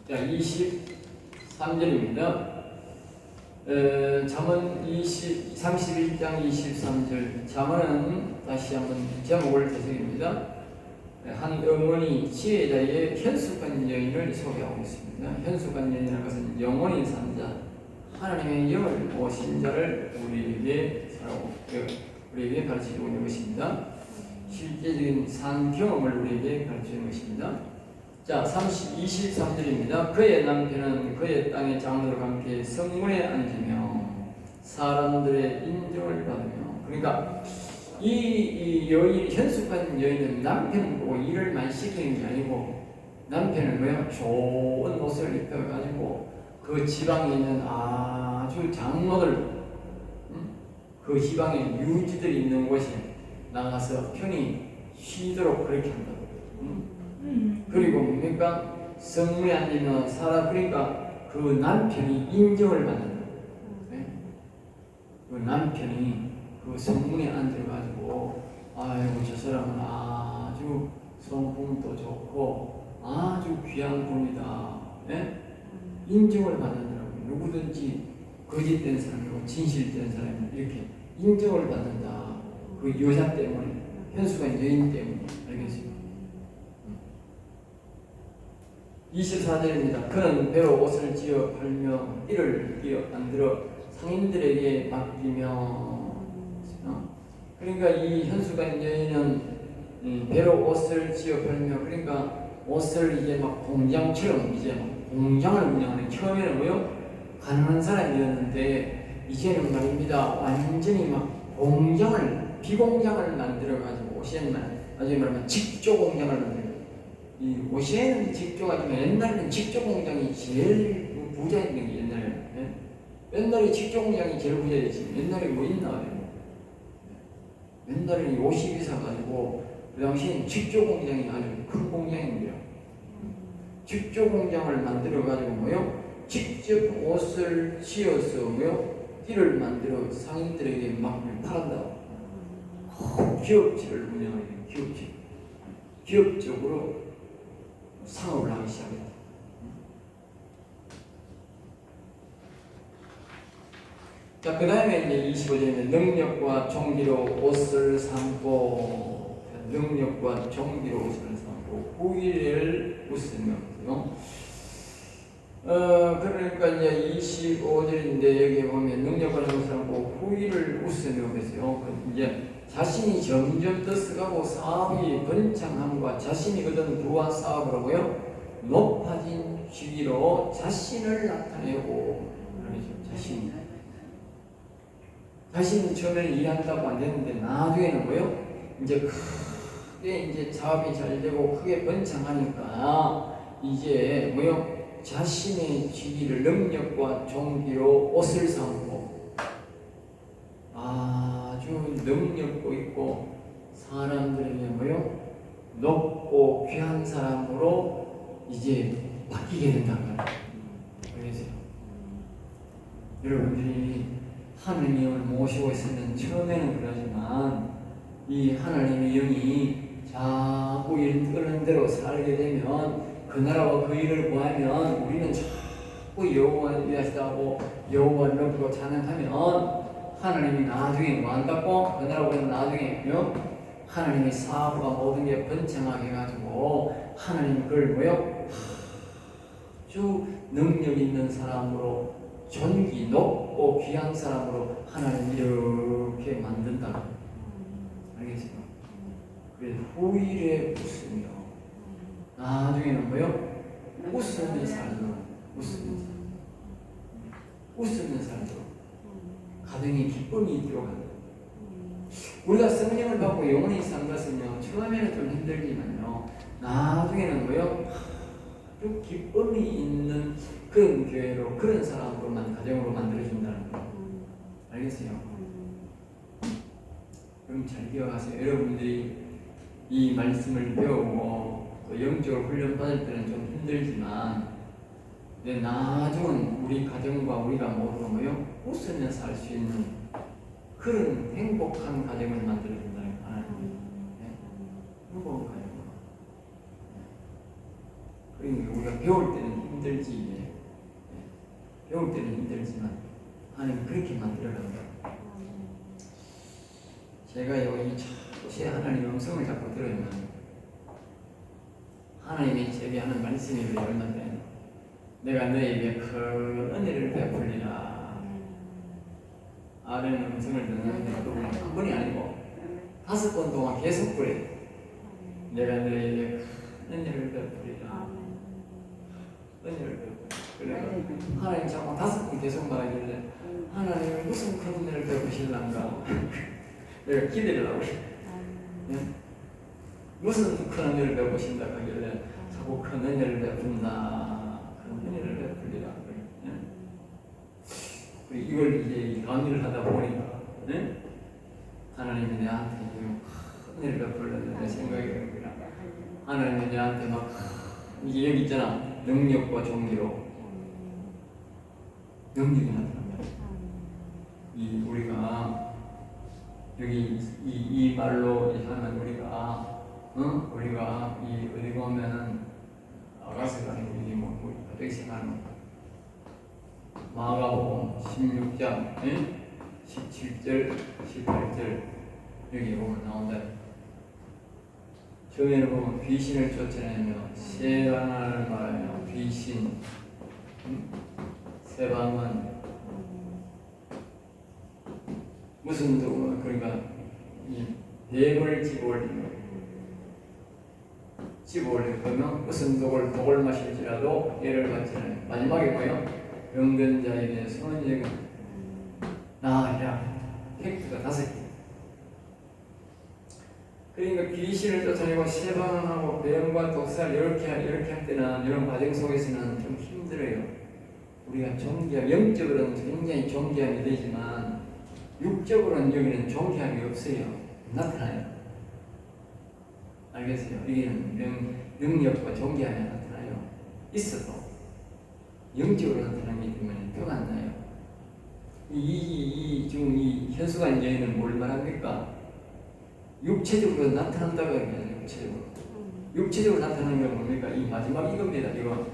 자, 23절입니다. 잠언 31장 23절. 잠언은 다시 한번 제목을 되새깁니다. 한 어머니 지혜자의 현숙한 여인을 소개하고 있습니다. 현숙한 여인이라는 것은 영원히 산 자, 하나님의 영을 모신 자를 우리에게 가르쳐주고 있는 것입니다. 실제적인 산 경험을 우리에게 가르치는 것입니다. 자, 23절입니다. 그의 남편은 그의 땅의 장로들과 함께 성문에 앉으며 사람들의 인정을 받으며, 그러니까 이 여인, 현숙한 여인은 남편을 보고 일을 많이 시키는 게 아니고, 남편은 뭐야? 좋은 옷을 입혀가지고 그 지방에 있는 아주 장로들, 그 지방에 유지들이 있는 곳에 나가서 편히 쉬도록 그렇게 한다고. 그리고 뭡니까? 성문에 앉으면 그러니까 그 남편이 인정을 받는다. 네? 그 남편이 그 성문에 앉아가지고, 아이고 저 사람은 아주 성품도 좋고 아주 귀한 분이다. 네? 인정을 받는다고. 누구든지 거짓된 사람이고 진실된 사람이 이렇게 인정을 받는다. 그 여자 때문에, 현숙한 여인 때문에. 알겠습니까? 24절입니다. 그는 배로 옷을 지어 팔며 이를 만들어 상인들에게 맡기며. 그러니까 이 현숙한 여인은 배로 옷을 지어 팔며, 그러니까 옷을 이제 막 공장처럼 이제 막 공장을 운영하는, 처음에는 뭐요? 가난한 사람이었는데 이제는 말입니다. 완전히 막 공장을, 비공장을 만들어가지고 나중에 말하면 직조 공장을 만들어요. 이 오시에는 직조가지만 옛날에는 직조 공장이 제일 부자였던 게 옛날에. 예? 옛날에 직조 공장이 제일 부자였지. 옛날에 뭐 있나? 옛날에는 옷이 비싸가지고 그 당시엔 직조 공장이 아주 큰 공장인데요. 직조 공장을 만들어가지고 뭐요? 직접 옷을 지어서 뭐요? 띠를 만들어 상인들에게 막 팔았다. 기업체를 운영하는 기업체. 기업적으로 상업을 하기 시작했다. 자, 그 다음에 이제 25절에 능력과 정기로 옷을 삼고, 능력과 정기로 옷을 삼고 후일을 웃으며. 그러니까 이제 25절인데 여기 보면 능력과 옷을 삼고 후일을 웃으며 그랬어요. 이제 자신이 점점 더 쓰가고 사업이 번창함과 자신이 거둔 부와 사업으로고요, 높아진 시기로 자신을 나타내고, 자신은 처음에는 일한다고 안 됐는데 나중에는 뭐요? 이제 크게 이제 사업이 잘 되고 크게 번창하니까 이제 뭐요? 자신의 지위를 능력과 종기로 옷을 삼고 아주 능력도 있고 사람들에게 뭐요? 높고 귀한 사람으로 이제 바뀌게 된다는 거예요. 알겠어요? 여러분들이 하느님을 모시고 있으면 처음에는 그러지만 이 하나님의 영이 자꾸 이끄는 대로 살게 되면, 그 나라와 그 일을 구하면 우리는 자꾸 여호와를 위하시다고 여호와를 높이고 찬양하면 하나님이 나중에 완갖고 그 나라보다 나중에 하나님의 사업과 모든 게 번창하게 해가지고 하나님이 그걸 뭐요? 아주 능력 있는 사람으로, 존귀 높고 귀한 사람으로 하나님 이렇게 만든다. 알겠어요? 그래서 후일에 웃으며 나중에는 뭐요? 웃으며 살도록, 웃으며 살도록 가정에 기쁨이 있도록 한다. 우리가 성령을 받고 영원히 산 것은요, 처음에는 좀 힘들지만요, 나중에는 뭐요? 아주 기쁨이 있는 그런 교회로, 그런 사람으로만, 가정으로 만들어준다는 거예요. 알겠어요? 그럼 잘 기억하세요. 여러분들이 이 말씀을 배우고 또 영적으로 훈련 받을 때는 좀 힘들지만, 나중은 우리 가정과 우리가 모두 뭐요? 웃으며 살 수 있는 그런 행복한 가정을 만들어준다는 거예요. 행복한 가정. 그러니까 우리가 배울 때는 힘들어요. 힘들지. 이게. 배울 때는 힘들지만 하나님 그렇게 만들어간다. 제가 여기 제 하나님의 음성을 자꾸 들으면 하나님이 제게 하는 말씀이 얼마나 내가 너에게 큰 은혜를 베풀리라. 아는 음성을 듣는데 그분이 한 번이 아니고 5번 동안 계속 그래. 내가 너에게 큰 은혜를 베풀리라. 은혜를 베풀리라. 하나님 자꾸 5번 계속 말하길래 하나님 무슨 큰 은혜를 베푸실란가. 내가 기대를 하고 네? 무슨 큰 은혜를 베푸신다 하길래 자꾸 큰 은혜를 베푼다. 큰 은혜를 베풀리라. 네? 이걸 이제 강의를 하다 보니까 네? 하나님이 내한테 큰 은혜를 베풀려는 생각이 들더라. 하나님이 내한테 막 이게 여기 있잖아. 능력과 종기로 능력이 나타납니다. 이 우리가 여기 이 말로 하면 우리가 이 어디 보면은 아가서 가는 우리 뭐 어떻게 생각하는 마가복음 16장 17절 18절 여기 보면 나온다. 처음에는 보면 귀신을 쫓아내며 새 방언을 말하며 귀신 새 방언 무슨 도 그러니까 이 뱀을 집어올리는 그러면 무슨 독을 마실지라도 예를 받지 않아요. 마지막에 뭐예요? 병든 자에게 손은 예금 나으리라. 팩트가 5개. 그러니까 귀신을 쫓아내고 세방하고 뱀과 독살 이렇게 할 때는 이런 과정 속에서는 좀 힘들어요. 우리가 영적으로는 굉장히 존귀함이 되지만 육적으로는 여기는 존귀함이 없어요. 나타나요. 알겠어요? 여기는 능력과 존귀함이 나타나요. 있어도 영적으로 나타나기 때문에 표가 안 나요. 지금 이 현수관 여인은 뭘 말합니까? 육체적으로 나타난다고 해요. 육체적으로 나타나는 건 뭡니까? 이 마지막 이겁니다. 이거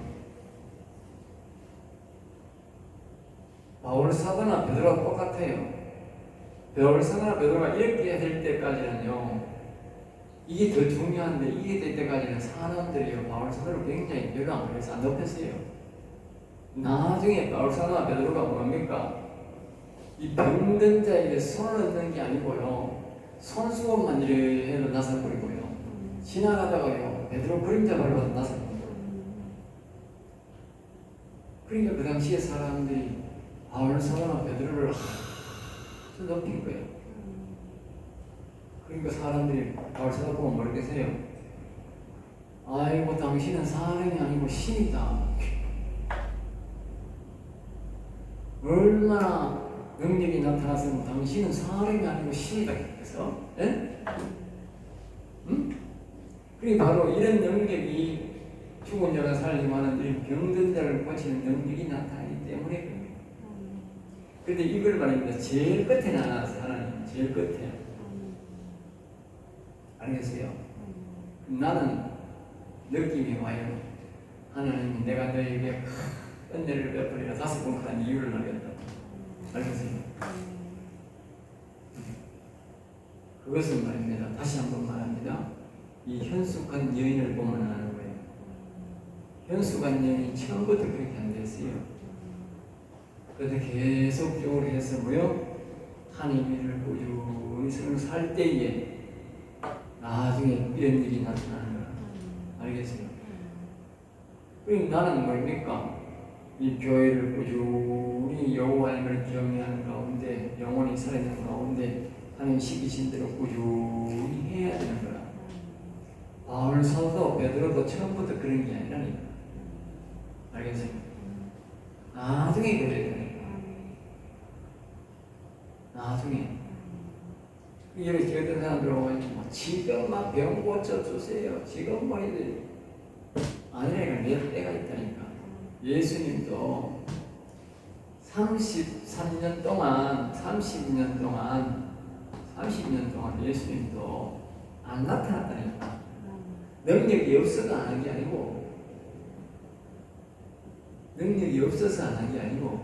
바울 사도나 베드로가 똑같아요. 바울 사도나 베드로가 이렇게 될 때까지는요, 이게 더 중요한데 이게 될 때까지는 사람들이요 바울 사도를 굉장히 별로 해서 안 높였어요. 나중에 바울 사도나 베드로가 뭡니까? 이 병든 자에게 손을 얹는 게 아니고요, 손수건만 이렇게 해서 나서버리고요, 지나가다가요 베드로 그림자 밟아서 나서버리고요. 그러니까 그 당시에 사람들이 바울 사도나 베드로를 아주 높인 거예요. 그러니까 사람들이 바울 사도 보면 뭐라고 하세요? 아이고 당신은 사람이 아니고 신이다. 얼마나 능력이 나타나서 당신은 사람이 아니고 신이다. 그래서 응? 그게 바로 이런 능력이 죽은 자가 살리고 하는 이 병든 자를 고치는 능력이 나타나기 때문에 그래요. 그런데 이걸 말입니다. 제일 끝에 나가서 하나님 제일 끝에. 알겠어요? 나는 느낌이 와요. 하나님 내가 너에게 은혜를 베풀리라 5번 한 이유를 알겠다. 알겠어요? 그것은 말입니다. 다시 한번 말합니다. 이 현숙한 여인을 보면 아는 거예요. 현숙한 여인이 처음부터 그렇게 안 됐어요. 그런데 계속적으로 해서 뭐요? 하나님을 꾸준히 살 때에 나중에 이런 일이 나타나는 거야. 알겠어요? 그러니까 나는 뭡니까? 이 교회를 꾸준히 여호와를 경외하는 가운데, 영원히 살아있는 가운데 하나님 시키신 대로 꾸준히 해야 되는 거야. 바울 사도 베드로도 처음부터 그런 게 아니라니까. 알겠어요? 나중에 그래야 되니까. 나중에. 이렇게 어떤 사람들 오면 지금 막 병 고쳐주세요. 지금 뭐 이래. 아니라니까 몇 때가 있다니까. 예수님도 30년 동안 예수님도 안 나타났다니까. 능력이 없어도 안 하는 게 아니고 능력이 없어서 안 한 게 아니고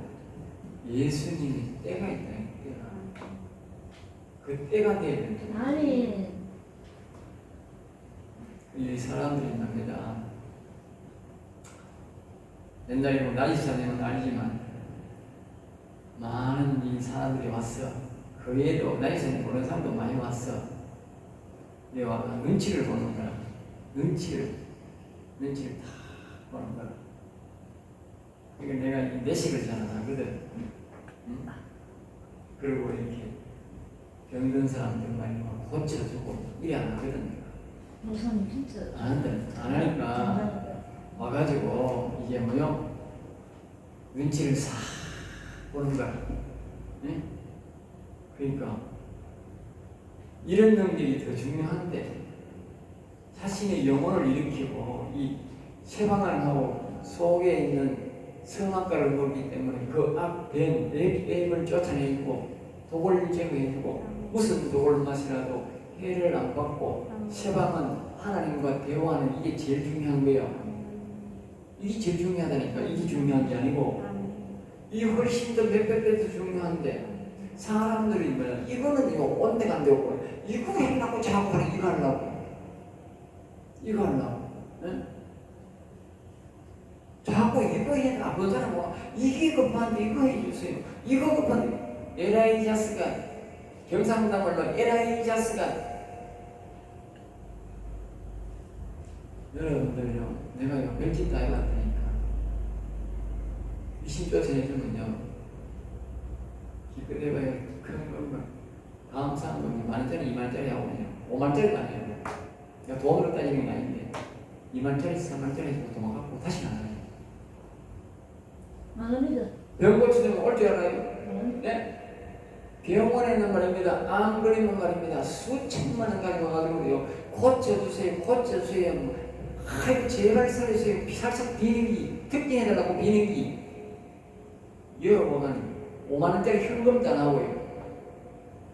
예수님이 때가 있다. 때가. 그 때가 돼야 된다. 아니. 이 사람들이 납니다. 옛날에 뭐 나이사님은 알지만 많은 이 사람들이 왔어. 그 외에도 나이사님 보는 사람도 많이 왔어. 내가 눈치를 보는 거야. 눈치를 다 보는 거야. 그러니까 내가 이 내식을 잘 안 하거든. 응? 그리고 이렇게 병든 사람들 많이 고쳐주고 이래 안 하거든 내가. 목사님 진짜 안 한다. 안 하니까 와가지고 이게 뭐요? 눈치를 싹 보는 거야. 네? 그러니까 이런 능력이 더 중요한데 자신의 영혼을 일으키고 이 쇠방안하고 속에 있는 성악가를 모르기 때문에 그 앞뱀, 뱀을 쫓아내고 독을 제거해주고 무슨 독을 마시라도 해를 안 받고 쇠방은 하나님과 대화하는 이게 제일 중요한 거예요. 이게 제일 중요하다니까. 이게 중요한 게 아니고 이게 훨씬 더 몇백 배 더 중요한데 사람들이 뭐야 이거는 이거 온데가 안 되고 이거 하려고 자꾸 그래 이거 하려고 네? 자꾸 이거 해라 그 사람 뭐 이게 급한데 이거 해주세요 이거 급한데 엘라이자스가 경상남말로 엘라이자스가 여러분들요 내가 이거 멸치 따위 같다니까 미신 쫓아내주면요 기껏해봐야 큰 것만 다음 사람은 만원짜리 2만원짜리 하고 그냥 5만원짜리도 아니에요. 그러니까 돈으로 따지는 게 아닌데 2만원짜리 3만원짜리 도망가고 다시 나가요. 맞습니다. 병 고치면 올 줄 알아요? 네? 병원에는 말입니다. 안 그리면 말입니다. 수천만 원 가지고 가지고요. 고쳐주세요. 아이고 제발 살려주세요. 살짝 비는 기 특징해달라고 비는 기 여러분은 5만원짜리 현금도 안 하고요.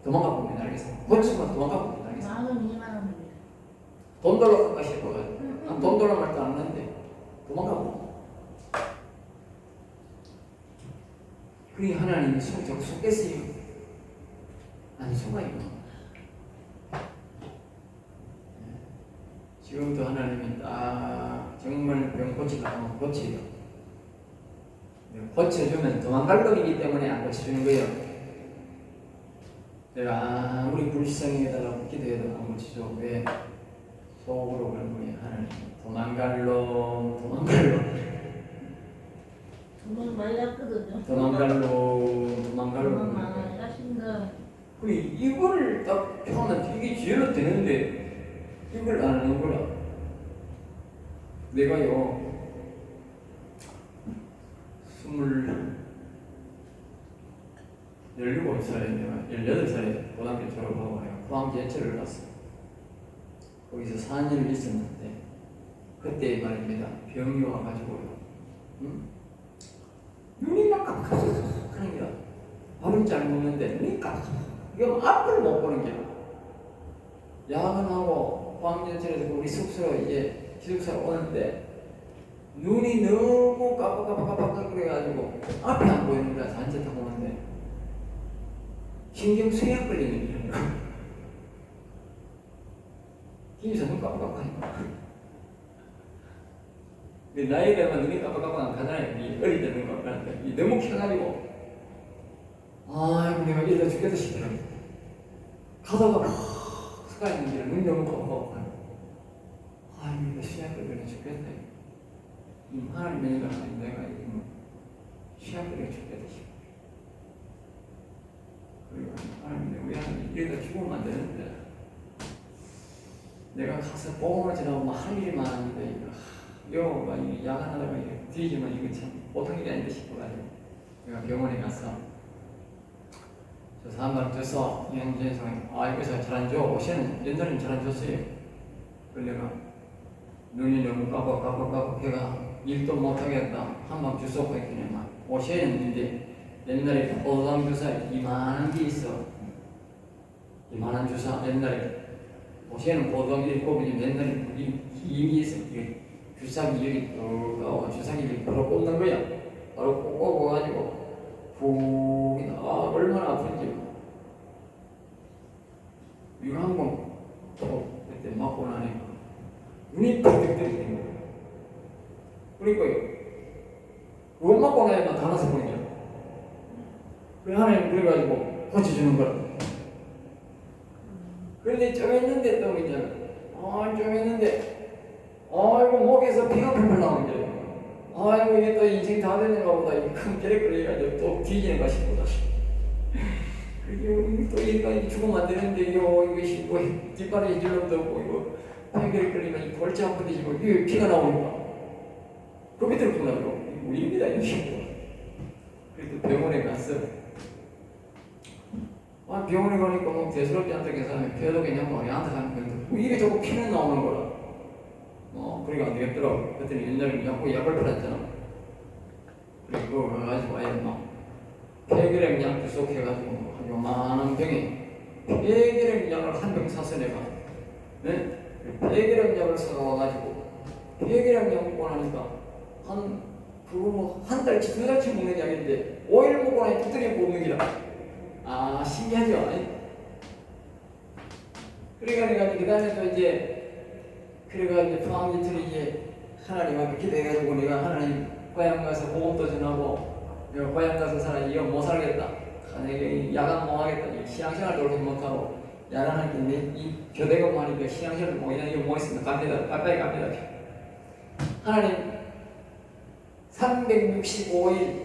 도망가 봅니다. 알겠어요? 고치면 도망가 봅니다. 알겠어요? 10,000원, 20,000원입니다. 돈 돌아갈까 싶어가지고 돈 돌아갈 말도 안 하는데 도망가 봅니다. 그게 하나님이 속겠어요? 안 속아요. 지금도 하나님이 딱 정말 병 고치다 하면 고쳐요. 고쳐주면 도망갈 놈이기 때문에 안 고쳐주는 거예요. 내가 아무리 불쌍히 해달라고 기도해도 안 고쳐줘. 왜? 속으로 그런 거예요. 하나님 도망갈 놈 도망 많이 갔거든요. 도망갈 도망 놈 많이 가신다. 이걸 딱 하면 이게 지혜로 되는데 이걸 안 하는 거라. 내가요 17살에 내가 18살에 고등학교 졸업하고 내가 포항 제철을 갔어. 거기서 4년을 있었는데 그때 말입니다. 병이 와가지고요. 응? 눈이 막 깜깜하는 게 밥은 잘 먹는데 눈이 깜깜. 이거 앞을 못 보는 게 야근하고 포항 제철에서 우리 숙소로 이제 기숙사로 오는데 눈이 너무 깜빡깜빡깜빡 그래가지고 앞이 안 보이는 거야. 산책 타고 오는데 신경 쇠약 걸리는 이런 거. 김에서 눈 깜빡깜빡하니까. 나이 되면 눈이 깜빡깜빡 가잖아요. 어릴 때 눈 깜빡하는데 너무 켜가지고 아이고 내가 이러다 죽겠다 싶더라고. 가다가 수가 있는 길에 눈이 너무 깜빡깜빡. 아이고 이거 쇠약 걸리면 죽겠다. 하나님의 일을 하는 내가 시합들에 죽겠다 싶어. 그리고 하나님 우리 하나님 이러다 죽으면 안 되는데 내가 가서 복음을 전하고 할 일이 많은데 이거 야간하다가 뒤지면 이거 참 보통 일이 아닌데 싶어가지고 내가 병원에 가서 저 사람들 돼서 현재에서 이거 잘 안 줘. 오시는 옛날에는 잘 안 줬어요. 그래서 내가 눈이 너무 깜빡깜빡 해가 일도 못하겠다. 한방 주소 보이기만 오셔야 했는데 옛날에 포도당 주사 이만한 게 있어. 이만한 주사 옛날에 오셔는 포도당 일곱 옛날에 힘이 있어. 주사기 여기 주사기 여기 바로 꽂는 거야. 그러니까요. 그것 맞고 나면 다 나서 버리죠. 그래 하나님 그래가지고 고쳐주는 거라. 그런데 좀 했는데 또 있잖아. 좀 했는데 아이고 목에서 피가 펄펄 나오는 거예요. 아이고 이게 또 인생 다 되는가 보다. 이 큰 계획을 해가지고 또 뒤지는가 싶다. 그리고 또 인간이 죽으면 안 되는데 이것이 뭐 뒷발에 질러도 없고 이거 폐결이 끌리면 이 골치 아픈데 지금 이게 피가 나오니까 그 밑으로 끝나고 우리입니다 이게. 그래도 병원에 갔어. 병원에 가니까 뭐 대수롭지 않다 해서 폐도 그냥 뭐 얘한테 가는 건데 이게 자꾸 피는 나오는 거라. 그러니까 안 되겠더라고. 그랬더니 옛날에 약을 팔았잖아. 그리고 그거 가지고 아예 막 폐결핵 약 구속해가지고 요만한 병에 폐결핵 약을 한 병 사서 내가 네? 폐결핵 약을 사와가지고 폐결핵 약 먹고 나니까 한 달치 두 달치 먹는 약인데 5일 먹고 나니 두드리 먹는 기라. 신기하죠? 그러니까 내가 그 다음에 또 이제 포항 이틀 이제 하나님 앞에 기도해가지고 내가 하나님 고향 가서 복음도 전하고 내가 고향 가서 살아 이거 못 살겠다. 내가 야간 못 하겠다. 신앙생활도 그렇게 못하고 야간할 때이 교대금만 하니까 신앙생활도 뭐 이거 뭐 있으면 갑니다. 빨리 갑니다. 하나님 365일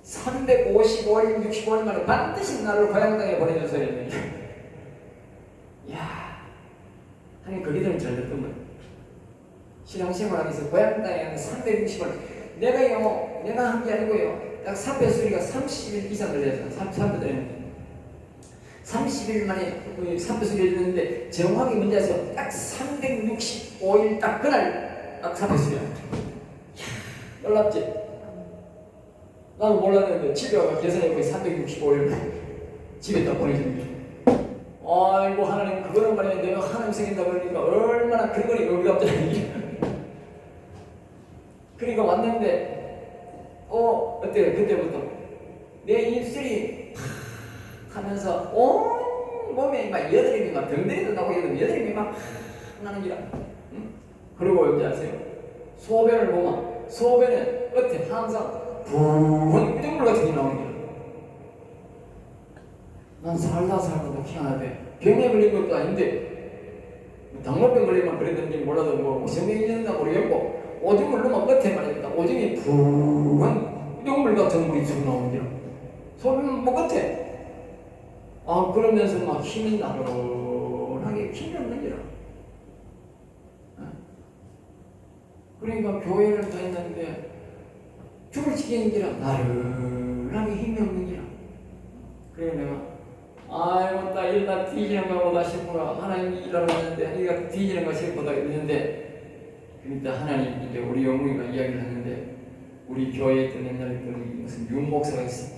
65일 만에 반드시 나를 고향 땅에 보내줘서 이랬네. 이야, 하나님 그 기도는 잘 됐던 거야. 신앙생활하면서 고향 땅에 360일 내가 한 게 아니고요. 딱 사표 수리가 30일 이상 걸려서 사표 되는 30일 만에 사표 수리를 했는데 정확히 문제에서 딱 365일 딱 그날 딱 사표 수리야. 놀랍지? 나도 몰랐는데 집에 와서 계산해보니 365일 집에 딱 보내주는 거야. 아이고 하나님 그거는 말이야 내가 하나님 생긴다 그러니까 얼마나 근거리 의갑자니. 그러니까 왔는데 어때요? 그때부터 내 입술이 팍 하면서 온 몸에 막 여드름이 막 덩덩이도 나고 여드름이 막 나는 기라. 응? 그리고 이제 아세요? 소변을 보면 소변은 끝에 항상 붕 물 같은 게 나오는 거야. 난 살다도 희한하대. 병에 걸린 것도 아닌데 당뇨병 걸리면 그랬는지 몰라도 뭐 성경이 있는가 모르겠고 오줌을 넣으면 끝에 말입니다. 오줌이 붕한 똥물 같은 물이 쭉 나오는 거야. 소변 뭐 끝에 그러면서 막 힘이 나른하게 힘이 없는 거야. 그러니까 교회를 다녔는데 죽을 지경이라 나른하게 힘이 없는 기라. 그래 내가 아이고 나 일다 뒤지는가 보다 싶구나. 하나님이 일하러 왔는데 이가 뒤지는가 싶구나 이랬는데 그러니까 하나님 이제 우리 영웅이가 이야기를 하는데 우리 교회에 있던 옛날에 무슨 윤목사가 있어.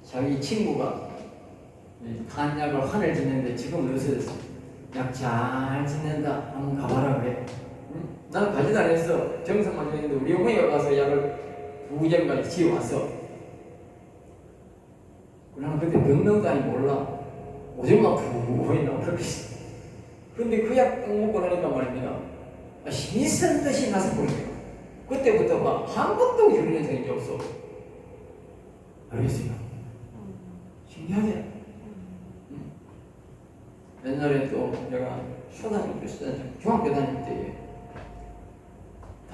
자기 친구가 간약을 환을 짓는데 지금 어디서 약 잘 짓는다 한번 가봐라 그래. 응? 나는 가지도 안 했어. 정성만 했는데 우리 영웅이가 가서 약을 2장까지 지어왔어. 나는 그때 병명도 아니 몰라. 오줌만 부부이 나오더라고. 그런데 그 약 먹고 나니까 말입니다. 힘이 쓴 듯이 나서 보이네요. 그때부터 막 한 번도 이런 현상이 이제 없어. 알겠어요? 신기하네. 옛날에 또 내가 중학교 다닐 때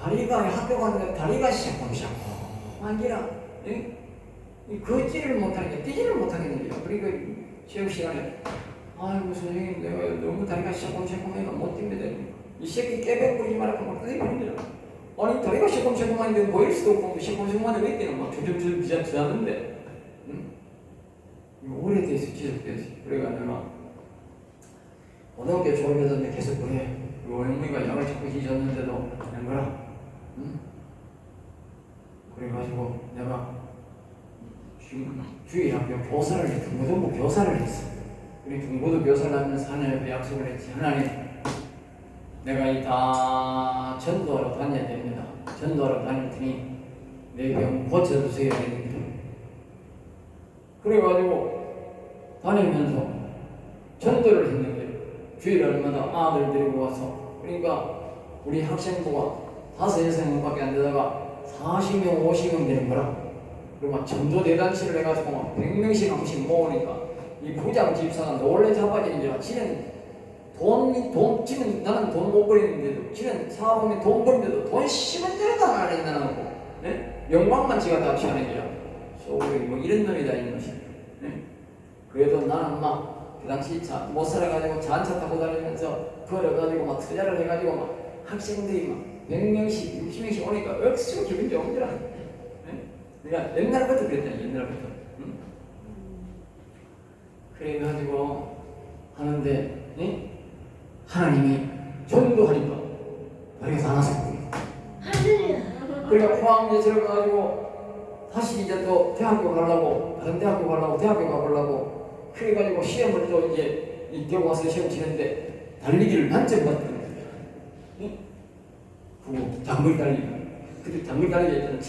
다리가 학교 갔는데 다리가 시작하면 기라 걷지를 못하니까 뛰지를 못하겠는데요. 그러니까 체육 시간에 아이고 선생님 내가 너무 다리가 시작하니까 못 뜁니다. 이 새끼 깨백 부리지 말라고 막 뜯어버립니다. 아니 다리가 시작하는데 보일 수도 없고 시작하는데 왜 뛰는 막 주저주저 비자하는데 오래돼서 지속돼서 그래가 내가 고등학교 졸업했는데 계속 그래. 어머니가 약을 자꾸 지셨는데도 안 거라. 응? 그래가지고 내가 주일학교 교사를 했어. 중고등부 교사를 했어. 우리 중고등 교사를 하면서 하나님께 약속을 했지. 하나님, 내가 이 다 전도하러 다녀야 됩니다. 전도하러 다닐 테니 내 병 고쳐주세요. 그래가지고 다니면서 전도를 했는데 주일날마다 아들 데리고 와서 그러니까 우리 학생부가 5~6명밖에 안 되다가 40명, 50명 되는 거라. 그리고 막 전도 대단체를 해가지고 막 100명씩 한 번씩 모으니까 이 부장 집사가 놀래 자빠지는 줄 알아. 지는 지는 나는 돈 못 버리는데도, 지는 사업하면 돈 버리는데도 돈 10원짜리도 안 하려고, 네? 영광만 지가 다 취하는 게야. 소울이 뭐 이런 놈이다, 이런 것이. 네? 그래도 나는 막 그 당시 못 살아가지고 자동차 타고 다니면서 걸어가지고 막 투자를 해가지고 막 학생들이 막 100명씩, 60명씩 오니까 억수로 기분 좋은 줄 알아. 네? 내가 옛날부터 그랬잖아, 옛날부터. 응? 그래가지고 하는데, 네? 하나님이 전도하니까 우리가 다 나서 그러니까 포항에 들어가가지고 다시 이제 또 대학교 가려고, 다른 대학교 가려고, 대학교 가보려고 그래가지고 시험을 또 이제 이 대학 와서 시험 치는데 달리기를 만점 받거든요. 그 장거리 달리기. 그때 장거리 달리기 했잖아.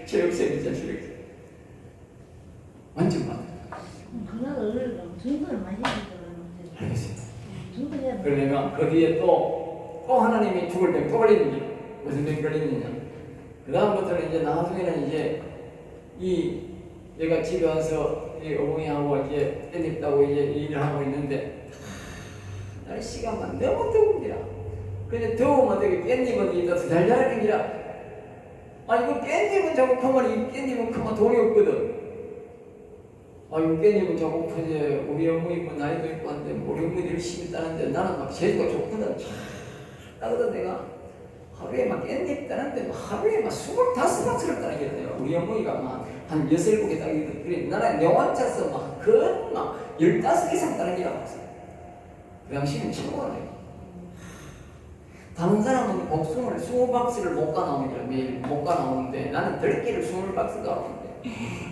체력생 있잖아, 체력생. 만점 받아. 그나가 어려워. 중국을 많이 해주더라고요. 알겠어요. 그러면 거기에 또 하나님이 죽을 병 또 걸리는 게 무슨 병 걸리느냐. 그 다음부터는 이제 나중에는 이제 얘가 집에 와서 어머니하고 이제 깻잎 이제 일을 하고 있는데 날씨가 막 너무 더운데라. 근데 더우면 되게 깻잎은 이따 더 잘 자라는 기라. 이거 깻잎은 자꾸 크면 이 깻잎은 크면 돈이 없거든. 이거 깻잎은 자꾸 크지. 우리 어머니 뭐 나이도 있고 한데 우리 어머니 열심히 따는데 나는 막 재주가 좋거든. 따거든 내가. 하루에 막 깻잎 따는데 하루에 막 25박스를 따는 게 돼요. 우리 어머니가 막 한 6~7개 따기도 그래. 나는 내 혼자서 막 15개 이상 따는 게 나왔어. 그 당시는 최고네. 다른 사람은 복숭아를 20박스를 못 가나오니까 매일 못 가나오는데 나는 10개를 20박스 가오는데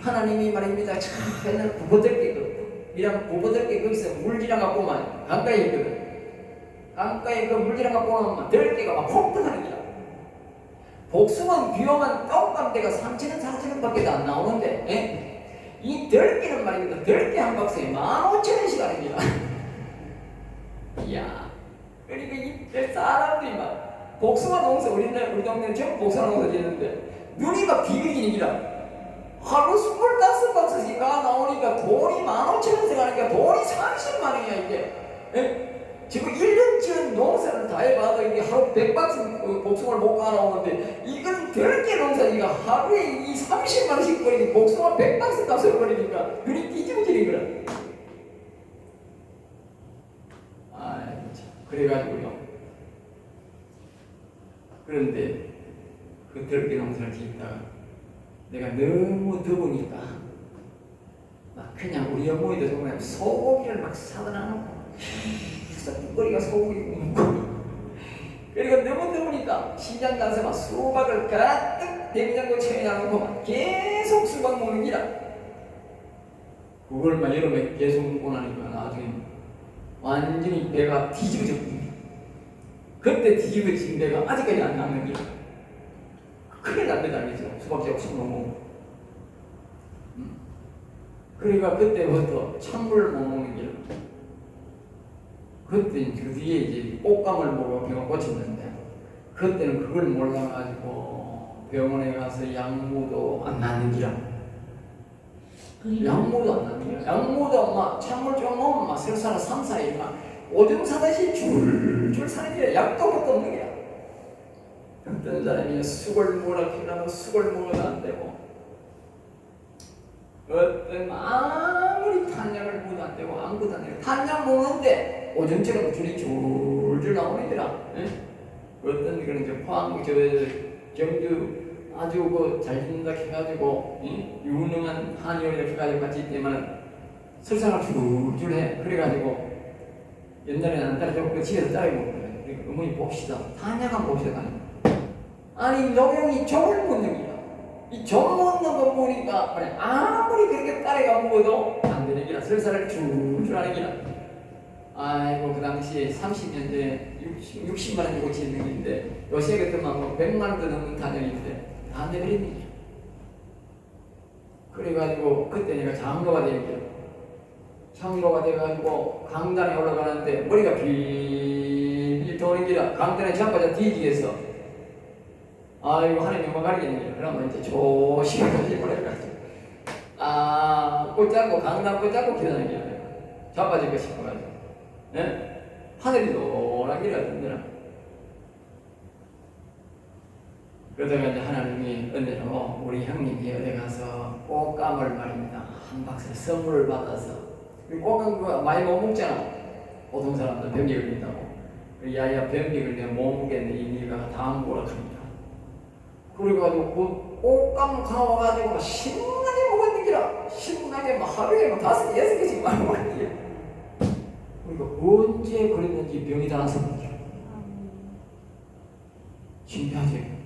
하나님이 말입니다. 참 맨날 부버들게 이랑 부버들게 거기서 물 지나가고만 강가에 있거든. 강가에 그 물 지나가고 나면 10개가 막 폭등하는 거야. 복숭아는 비오면 떡감대가 3,000원, 4,000원밖에 안 나오는데, 에? 이 10개는 말입니다. 10개 한 박스에 15,000원씩 하는 거야. 이야. 그러니까 이 사람들이 막 복숭아 농사 우리 동네는 전부 복숭아 농사 짓는데 눈이 막 비비기는 기라. 하루 25박스씩 나오니까 돈이 15,000원씩 하니까 돈이 30만 원이야 이게. 에? 지금 1년치는 농사를 다 해봐도 이게 하루 100박스 복숭아를 못 가나오는데 이건 10개 농사니까 하루에 이 30만 원씩 버리니 복숭아 100박스 값을 버리니까 눈이 뒤집어지는 거라. 그래가지고요. 그런데 그 10개 농사를 짓다가 내가 너무 더우니까 막 그냥 우리 어머니도 정말 소고기를 막 사다 놔놓고 머리가 소고기 굽고 그리고 너무 더우니까 시장 가서 막 수박을 가득 냉장고 채워놓고 막 계속 수박 먹는 기라. 그걸 막 여름에 계속 먹고 나니까 나중에 완전히 배가 뒤집어졌거든요. 그때 뒤집어진 배가 아직까지 안 낫는 기라. 큰일 납니다, 알겠죠? 수박지 없이 먹고. 그러니까 그때부터 찬물을 못 먹는 기라. 그때 그 뒤에 이제 꽃감을 먹어 병을 고쳤는데 그때는 그걸 몰라가지고 병원에 가서 약무도 안 나는기라. 약무도 안 나는기라. 약무도 막 찬물 좀 먹으면 막 설사는 3~4일 막 오줌 사다시 줄줄 사는 게 약도 것도 없는 게야. 어떤 사람이 수골 먹으라 피라고 수골 먹어도 안 되고 어떤 아무리 탄약을 먹어도 안 되고 아무것도 안 되고 탄약 먹는데 오줌처럼 줄이 줄줄 나오니더라. 어떤 그런 이제 포항 경주 아주 잘 짓는다 해가지고 유능한 한의원 이렇게 가지고 같이 있지만 설상을 줄줄 해. 그래가지고 옛날에는 안 따라줬고 집에서 따라 먹거든. 그러니까 어머니 봅시다. 탄약 한번 봅시다. 아니 노경이 점을 묻는 기라. 이 점 묻는 거 보니까 아무리 그렇게 따라가 먹어도 안 되는 기라. 설사를 줄줄 하는 기라. 아이고 그 당시에 30년 전에 60만 원 주고 짓는 건데 요새 같으면 뭐 100만 원도 넘는 단역인데 다 안 내버립니다. 그래가지고 그때 내가 장로가 되었죠. 장로가 돼가지고 강단에 올라가는데 머리가 빌빌 도는 기라. 강단에 자빠져 뒤지겠어. 아 이거 하나님 영광 가리겠네. 그러면 이제 조심하게 보내가지고 꽃잡고 강남 꽃잡고 기다리는 게 아니라 자빠질 거 싶어가지고 예? 하늘이 노랗기를 하던데라. 그러다가 이제 하나님이 은혜로 우리 형님이 어디 가서 꽃감을 말입니다. 한 박스 선물을 받아서 꽃감 그거 많이 못 먹잖아. 보통 사람들 변비 걸린다고. 야야 변비 걸리면 못 먹겠네. 이 니가 다음 거라 합니다. 그래가지고 그 꽃감 가와가지고 신나게 먹었는기라. 신나게 막 하루에 막 5, 6개씩 많이 먹었는기라. 그러니까 언제 그랬는지 병이 다 났었는지 신기하지.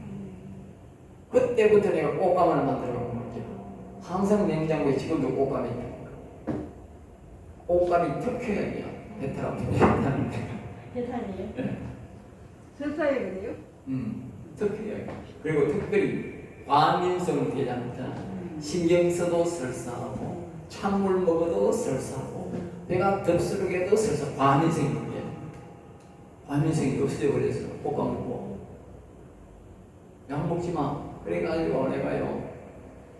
그때부터 내가 꽃감을 만들어갖고 먹지. 항상 냉장고에 지금도 꽃감이 있다. 꽃감이 특효약이야. 베트남 대탄이에요? 네. 설사약이네요? 특효약. 그리고 특별히 과민성 대장 있잖아. 신경 써도 설사하고 찬물 먹어도 설사하고 배가 덥수룩 해도 설사. 과민성이 문제야. 과민성이 없어져 버렸어. 꽃감 먹고 약 먹지 마. 그래가지고 내가요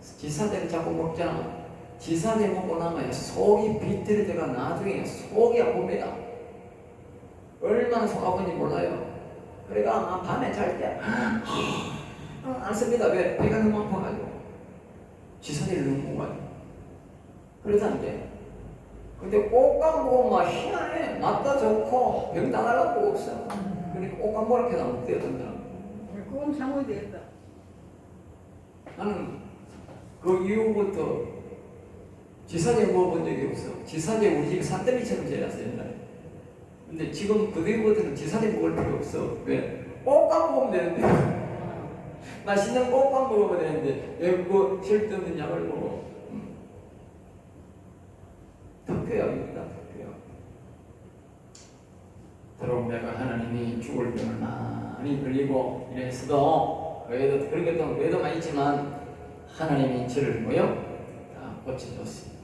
지사제를 자꾸 먹잖아. 지사제 먹고 나면 속이 비틀어져가 나중에 속이 아픕니다. 얼마나 속 아픈지 몰라요. 그래가 밤에 잘 때 안 씁니다. 왜? 배가 너무 아파가지고 지사제를 너무 먹어가지고 그러다는 게. 근데 꽃감 먹으면 막 희한해. 맛도 좋고 병 다 나가고 없어. 그러니까 꽃감 먹으라 해도 안 먹대요. 그건 참아야 되겠다. 나는 그 이후부터 지사제 먹어본 적이 없어. 지사제 우리 집에 산더미처럼 재놨어요 옛날에. 근데 지금 그 뒤부터는 지사제 먹을 필요 없어. 왜? 꽃감 먹으면 되는데 맛있는 꽃감 먹으면 되는데 왜 그거 쓸데없는 약을 먹어. 특효약입니다. 특효약. 더러운 내가 하나님이 죽을 병을 많이 걸리고 이랬어도 외에도 그런 것도 외에도 많이 있지만 하나님이 저를 뭐요? 다 고쳐줬습니다.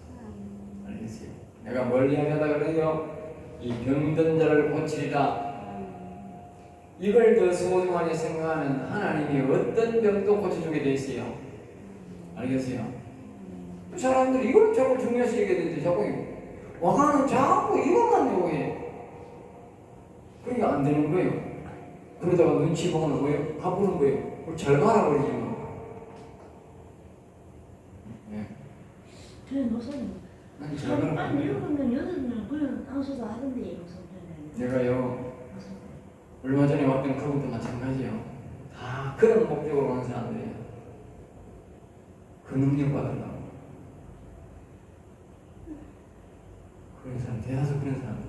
알겠어요? 내가 뭘 이야기하다 그러요? 이 병든 자를 고치리라. 이걸 더 소중하게 생각하면 하나님이 어떤 병도 고쳐주게 돼 있어요. 알겠어요? 그 사람들이 이걸 자꾸 중요시 얘기하는데 자꾸 와가는 자꾸 이것만 요구해. 그게 안 되는 거예요. 그러다가 눈치 보면 뭐예요? 가보는 거예요. 잘 가라 버리지 뭐. 네. 그래 목사님. 아니 잘 가라. 한 7명 8명 그런 안수도 하던데 목사님. 내가요 얼마 전에 왔던 그분도 마찬가지예요. 다 그런 목적으로 오는 사람들이에요. 그 능력 받으려고. 그런 사람 대다수 그런 사람들.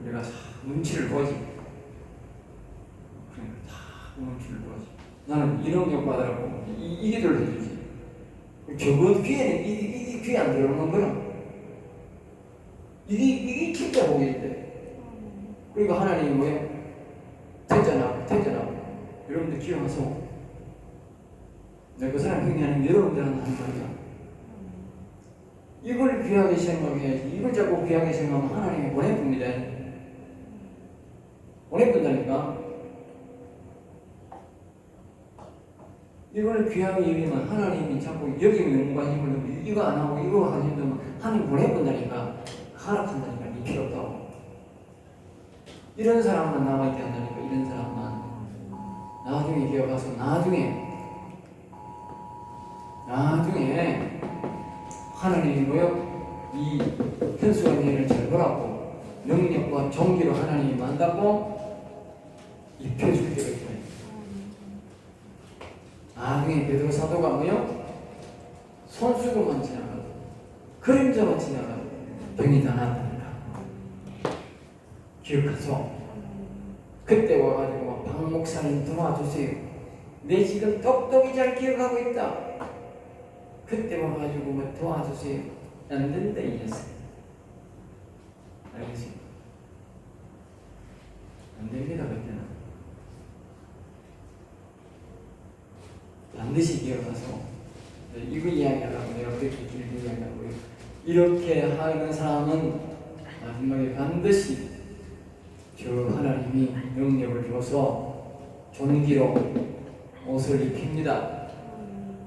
내가 다 눈치를 보지. 그러니까 다 눈치를 보지. 나는 이 능력 받으라고 이기도를 해주지. 저번 귀에는 이게 귀에 안 들어오는 거는 이게 진짜 복인데. 그러니까 하나님이 뭐예요? 퇴전하고 여러분들 기억하세요. 내가 그 사람 회개하는 여러분들한테 하는 말이야. 이걸 귀하게 생각해야지. 이걸 자꾸 귀하게 생각하면 하나님이 보내봅니다. 보내본다니까. 이걸 귀하게 여기면 하나님이 자꾸 여기 명과 힘을 넣고 이거 안 하고 이거 하시면 하나님 보내본다니까. 하락한다니까. 이 필요 없다고. 이런 사람만 남아있게 한다니까. 이런 사람만 나중에 기억해서 나중에 하나님이 뭐요? 이 현수와 인연을 잘 보라고 능력과 종기로 하나님이 만다고 입혀줄 때가 있다. 나중에 베드로 사도가 뭐요? 손수건만 지나가고 그림자만 지나가고 병이 다 나타난다. 기억하소. 그때 와가지고 박 목사님 도와주세요. 내 지금 똑똑히 잘 기억하고 있다. 그때 와가지고 뭐 도와주세요. 안 된다 이 녀석. 알겠습니까? 안 됩니다 그때는. 반드시 기억하소. 이거 이야기하려고 내가 그렇게 길게 이야기하고요. 이렇게 하는 사람은 마지막에 반드시 저 하나님이 능력을 줘서 존귀로 옷을 입힙니다.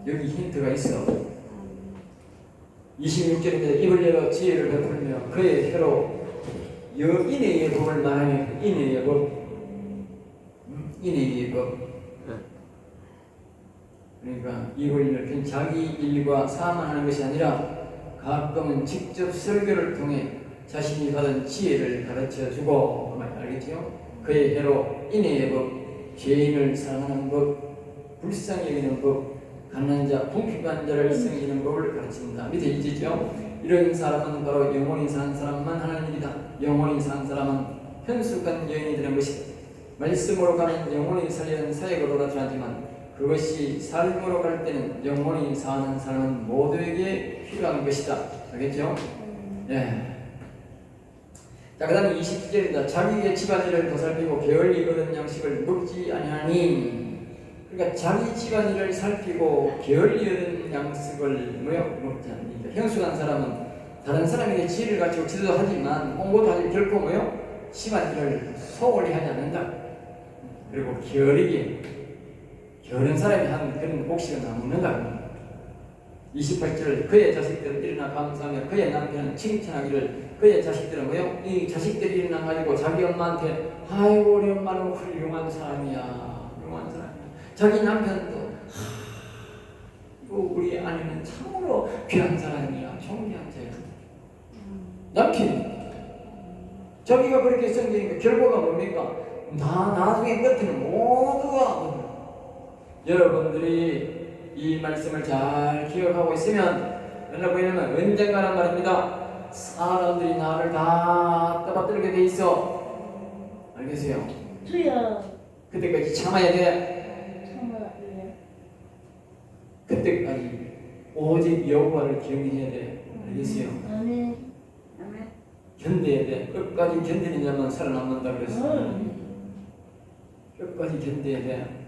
여기 힌트가 있어. 26절입니다. 입을 열어 지혜를 베풀며 그의 혀로 인애의 법을 말하며 인애의 법, 인애의 법. 그러니까 입을 열긴 자기 일과 사만하는 것이 아니라 가끔은 직접 설교를 통해 자신이 받은 지혜를 가르쳐주고, 알겠죠? 그의 혀로 인애의 법, 죄인을 사랑하는 법, 불쌍히 여기는 법, 가난한 자, 궁핍한 자를 섬기는 법을 가르칩니다. 밑에 있죠? 이런 사람은 바로 영혼이 산 사람만 하는 일이다. 영혼이 산 사람은 현숙한 여인이 되는 것이다. 말씀으로 가는 영혼이 살리는 사역으로 나타나지만 그것이 삶으로 갈 때는 영혼이 사는 사람은 모두에게 필요한 것이다. 알겠죠? 예. 자, 그 다음에 20절입니다. 자기의 집안일을 보살피고 게을리 얻은 양식을 먹지 아니하니. 그러니까 자기 집안일을 살피고 게을리 얻은 양식을 먹지 않습니다. 형수한 사람은 다른 사람에게 지혜를 가지고 지도도 하지만 홍보도 하지 결코 집안일을 소홀히 하지 않는다. 그리고 게으른 사람이 한 그런 복식은 안 먹는다. 28절 그의 자식들은 일어나 감사하며 그의 남편은 칭찬하기를. 그의 자식들은 이 자식들이 일어나 가지고 자기 엄마한테 아이고 우리 엄마는 훌륭한 사람이야, 훌륭한 사람이야. 자기 남편도 이거 우리 아내는 참으로 귀한 사람이야, 존귀한 자야. 남편이 자기가 그렇게 성기니까 결과가 뭡니까? 나중에 끝에는 모두가 여러분들이 이 말씀을 잘 기억하고 있으면 왜냐면 언젠가란 말입니다. 사람들이 나를 다 떠받들게 돼 있어. 알겠어요? 주여. 그때까지 참아야 돼. 참아야. 그때까지 오직 여호와를 경외해야 돼. 알겠어요? 아멘. 견뎌야 돼. 끝까지 견디는 자만 살아남는다 그랬어. 끝까지 견뎌야 돼.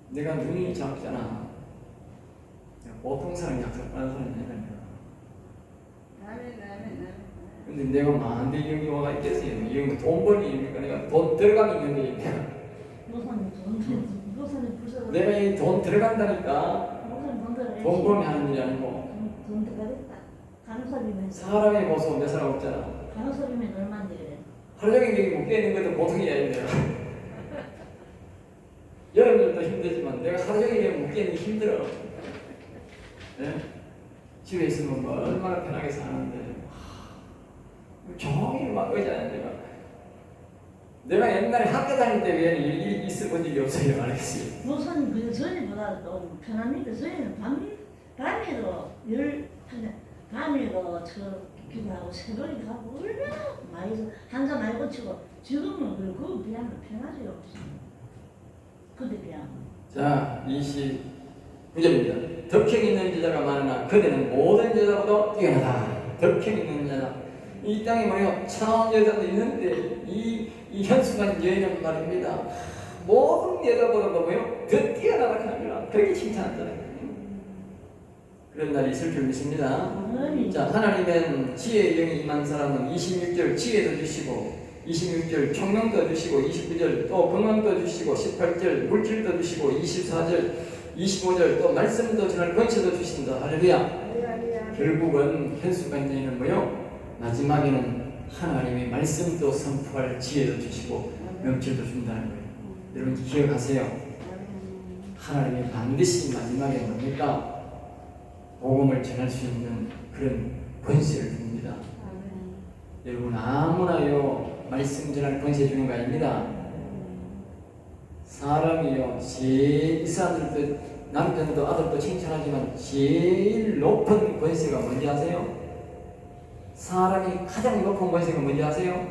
내가 눈이 작잖아. 보통 사람이 약삭하는 사람이 아니야. 근데 내가 만대 여기 와가 있겠어요. 여기 돈 벌기 입니까? 내가 돈 들어가는 있는데 내가 이 돈 들어간다니까. 돈 벌면 하는 일이 아니고. 돈 들어가겠다. 간호사비면. 사람의 모습 몇 사람 없잖아. 간호사비면 얼마인데? 하루 종일 여기 묶여 있는 것도 보통이 아닌데. 여러분들도 힘들지만 내가 하루 종일 묶여 있는 게 힘들어. 네? 집에 있으면 뭐 얼마나 편하게 사는데 종일 막 의자에 내가 옛날에 학교 다닐 때 왜 일이 있을 본 일이 없어요. 알겠어요? 우선 그 전에보다 또 편합니다. 저희는 밤에도 밤에도 기도하고 새벽에 가고 얼마나 많이 한자 많이 고치고 지금은 그거 비하면 편하지 없어. 그때 비하면. 자, 29절입니다. 덕형 있는 여자가 많으나 그대는 모든 여자보다 뛰어나다. 덕형 있는 여자. 이 땅에 뭐예요? 차원 여자도 있는데 이 현숙한 여인은 말입니다. 모든 여자보다도 뭐예요? 더 뛰어나다 하니라. 그렇게 칭찬한잖아요. 그런 날이 있을 줄 믿습니다. 자, 하나님은 지혜의 영이 임한 사람은 26절 지혜도 주시고 26절 총명도 주시고 29절 또 건강도 주시고 18절 물질도 주시고 24절 25절 또 말씀도 전할 권세도 주신다. 할렐루야. 결국은 현숙한 여인은 뭐요? 마지막에는 하나님의 말씀도 선포할 지혜도 주시고 명철도 준다는 거예요. 여러분 기억하세요. 하나님이 반드시 마지막에 뭡니까? 복음을 전할 수 있는 그런 권세를 줍니다. 여러분 아무나요 말씀 전할 권세 주는 거 아닙니다. 사람이요 제일 이 사람들도 남편도 아들도 칭찬하지만 제일 높은 권세가 뭔지 아세요? 사람이 가장 높은 권세가 뭔지 아세요?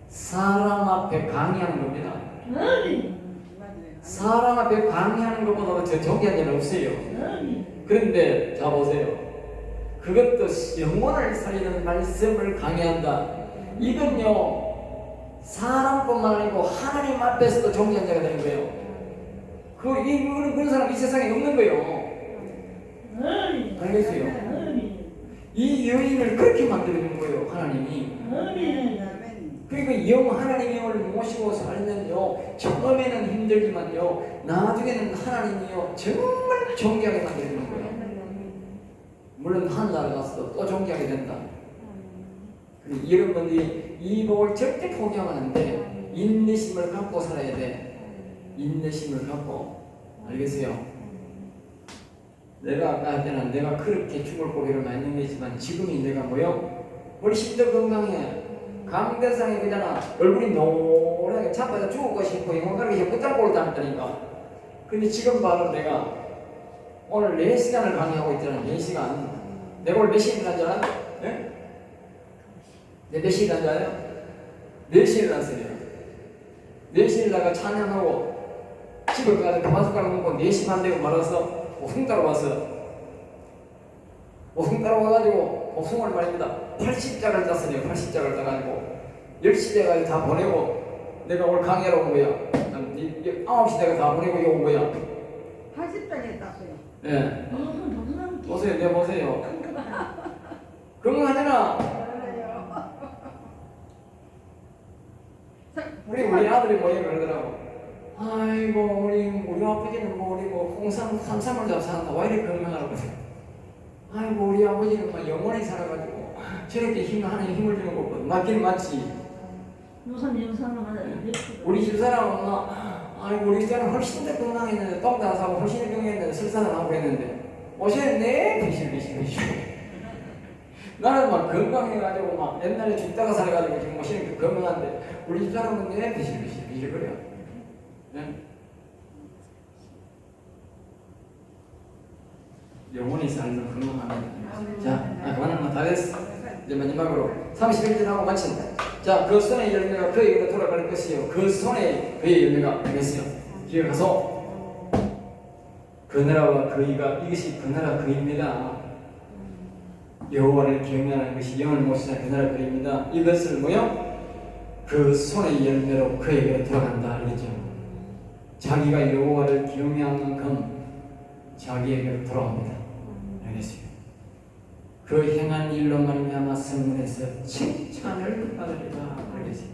사람 앞에 강의하는 겁니다. 사람 앞에 강의하는 것보다 더 존귀한 일은 없어요. 그런데 자 보세요. 그것도 영혼을 살리는 말씀을 강의한다. 이건요 사람뿐만 아니고 하나님 앞에서도 존귀한 자가 되는 거예요. 그런 사람 이 세상에 없는 거예요. 알겠어요? 이 여인을 그렇게 만들어주는 거예요. 하나님이. 그리고 영 하나님의 영을 모시고 살면요 처음에는 힘들지만요 나중에는 하나님이요 정말 존귀하게 만드는 거예요. 물론 하늘나라 가서 또 존귀하게 된다. 그리고 여러분들이 이 복을 절대 포기하면 안 돼. 인내심을 갖고 살아야 돼. 인내심을 갖고. 알겠어요? 내가 아까 할 때는 내가 그렇게 죽을 고비를 많이 넘겼지만 지금이 내가 뭐요? 훨씬 더 건강해. 강대상이 그잖아. 얼굴이 노랗게 자빠져 죽고 싶고 영혼가르게 붙잡고 다녔다니까. 근데 지금 바로 내가 오늘 4시간을 강의하고 있잖아. 4시간. 내가 오늘 몇 시에 일어난 줄 알아? 네? 내 몇 시에 일어난 줄 알아요? 4시에 일어났어요. 4시에 일어나가 찬양하고 집을 가서 가마숟가락 먹고 4시 반 되고 말아서 옥숭 따러 왔어. 옥숭 따러 와가지고 옥숭을 말입니다. 80장을 땄어요. 80장을 따가지고 10시 돼가지고 다 보내고 내가 오늘 강의하러 온 거야. 9시 돼가 다 보내고 여기 온 거야. 80장에 땄어요. 예. 무슨 사람 보세요. 내 보세요. 건강하잖아. 우리 아들이 뭐냐 그러더라고. 아이고 우리 아버지는 뭐 우리 뭐 홍삼 삼삼을 잡사한다. 왜 이렇게 건강하라고. 아이고 우리 아버지는 막 영원히 살아가지고 저렇게 하나님 힘을 주는 거거든. 맞긴 맞지. 무슨 영상을 받아야 우리 집사람은 막 아이고 우리 집사람 훨씬 더 건강했는데 똥도 안 싸고 훨씬 더 건강했는데 설사는 하고 했는데 오셨네 비실. 나는 막 건강해가지고 막 옛날에 죽다가 살아가지고 지금 오시는 게 건강한데 우리 집사람은 내 비실 그래요. 네? 영원히 살면 건강합니다. 자, 그만하면 다 됐어. 이제 마지막으로 31절하고 마친다. 자, 그 손의 열매가 그에게로 돌아갈 것이요 그 손에 그의 열매가 되겠어요. 기억하소. 그 나라와 그이가 이것이 그 나라 그입니다. 여호와를 경외하는 것이 영을 모시는 그 나라 그입니다. 이것을 뭐요? 그 손의 열매로 그에게로 돌아간다 이거죠. 자기가 여호와를 경외한 만큼 자기에게로 돌아옵니다. 알겠어요? 그 행한 일로 말미암아 성문에서 칭찬을 받으리라. 알겠어요?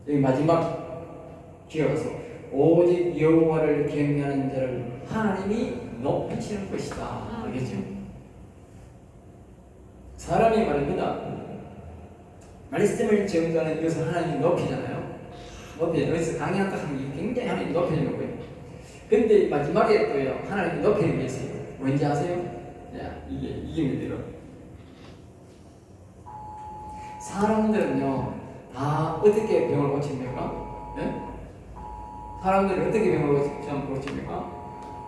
여기 마지막 기억하소. 오직 여호와를 경외하는 자를 하나님이 높이시는 것이다. 알겠죠? 사람이 말입니다. 말씀을 전가하는 이것을 하나님이 높이잖아요. 여기서 강의한다 하는 게 굉장히 하나님이 높여주는 거예요. 근데 마지막에 또요 하나님이 높이는 게 있어요. 뭔지 아세요? 야, 이게 문제로. 사람들은요 다 어떻게 병을 고칩니까? 네? 사람들은 어떻게 병을 고칩니까?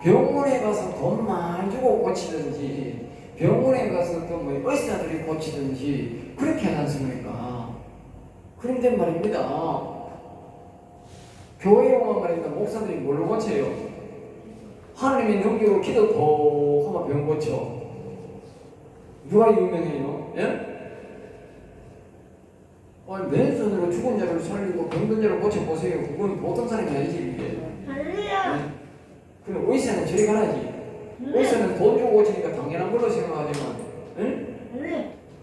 병원에 가서 돈 많이 주고 고치든지 병원에 가서 또 뭐 의사들이 고치든지 그렇게 하지 않습니까? 그런데 말입니다. 교회 오면 말입니다. 목사들이 뭘로 고쳐요? 하나님의 능력으로 기도 더 하면 병 고쳐. 누가 유명해요? 예? 아니 맨손으로 죽은 자를 살리고 병든 자를 고쳐보세요. 그건 보통 사람이 아니지 이게. 할렐루야. 네? 그럼 의사는 저리 가라지. 의사는 돈 주고 고치니까 당연한 걸로 생각하지만 응?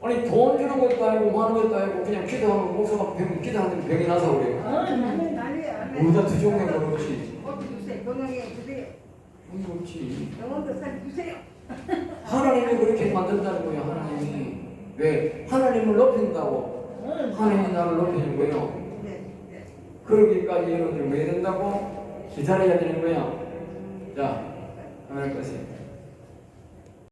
아니 돈 주는 것도 아니고 많은 것도 아니고 그냥 기도하면 목사가 기도하는 병이 나서 그래요. 난리야. 우리가 두종의 거 그렇지. 어디 주세요. 건강에 주세요. 그렇지. 영혼도 살 주세요. 하나님이 그렇게 만든다는 거예요. 하나님이. 왜? 하나님을 높인다고. 하나님이 나를 높이는 거예요. 네. 그러기까지 여러분들 왜 된다고? 기다려야 되는 거야. 자, 하나님 것이